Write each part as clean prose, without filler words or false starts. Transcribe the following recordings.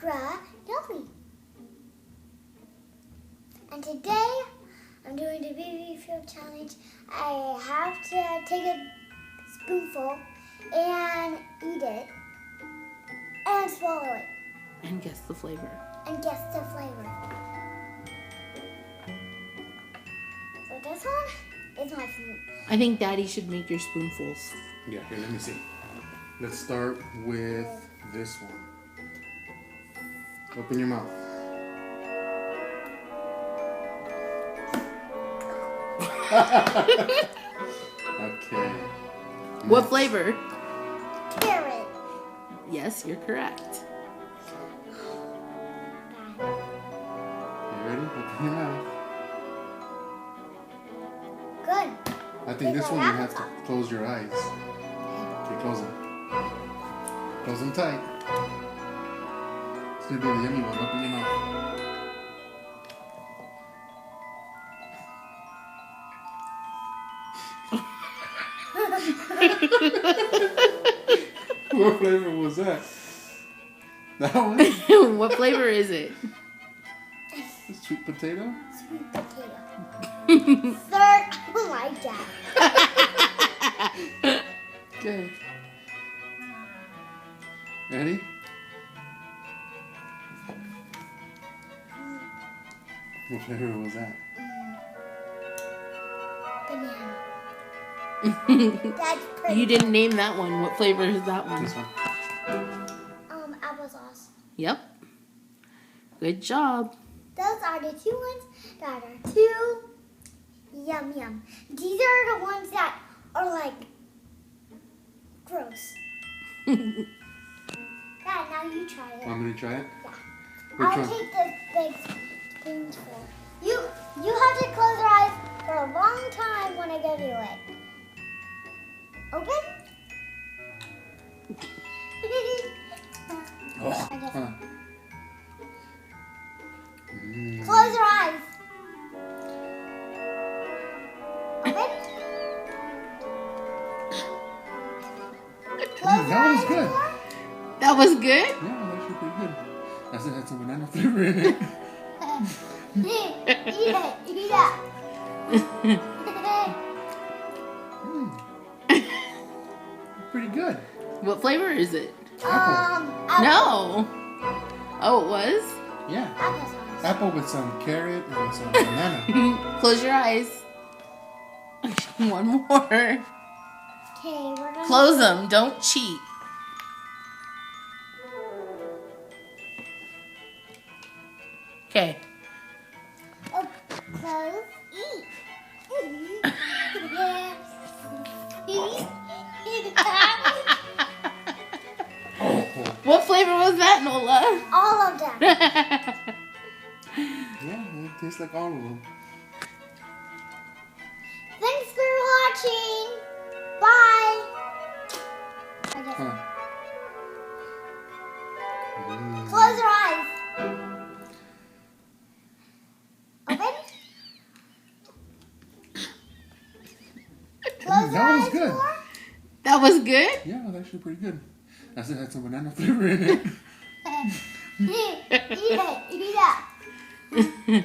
Yummy. And today, I'm doing the baby food challenge. I have to take a spoonful and eat it and swallow it. And guess the flavor. And guess the flavor. So this one is my food. I think Daddy should make your spoonfuls. Yeah, here, let me see. Let's start with this one. Open your mouth. Okay. What flavor? Carrot. Yes, you're correct. You ready? Open your mouth. Good. I think this one you have to close your eyes. Okay, close them. Close them tight. It's gonna be the yummy one. Open your mouth. What flavor was that? That one? What flavor is it? Sweet potato? Sweet potato. Third, oh my God. Okay. Ready? What flavor was that? Banana. That's pretty. You didn't name that one. What flavor is that one? This one. Applesauce. Yep. Good job. Those are the two ones that are too yum yum. These are the ones that are like gross. Dad, now you try it. Want me to try it? Yeah. Which I'll one? take this big spoonful. You have to close your eyes for a long time when I give you it. Open? Oh. Huh. Close your eyes. Open? Close your That was eyes good. more. That was good? Yeah, that was actually pretty good. I said it had some banana flavor in it. Eat it. Eat it. Pretty good. What flavor is it? Apple. No. Oh, it was? Yeah. Applesauce. Apple with some carrot and some banana. Close your eyes. One more. Okay, we're gonna Close them. Don't cheat. Okay. Oh, close. Eat. Oh. What flavor was that, Nola? All of them. Yeah, it tastes like all of them. Thanks for watching. Bye. Huh. Close your eyes. Open. Close your That was eyes good. more. That was good? Yeah, it was actually pretty good. I said it had some banana flavor in it. Eat it. Eat it.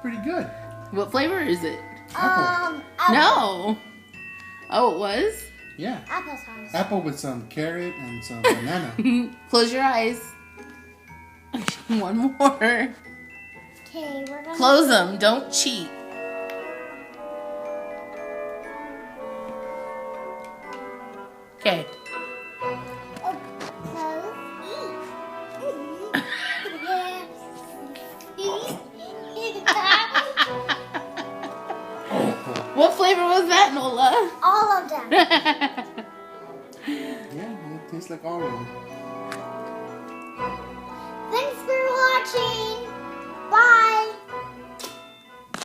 Pretty good. What flavor is it? Apple. No. Oh, it was? Yeah. Applesauce. Apple with some carrot and some banana. Close your eyes. One more. Okay, we're gonna Close them. Don't cheat. Okay. Oh, close. Eat. What flavor was that, Nola? All of them. Yeah, it tastes like all of them.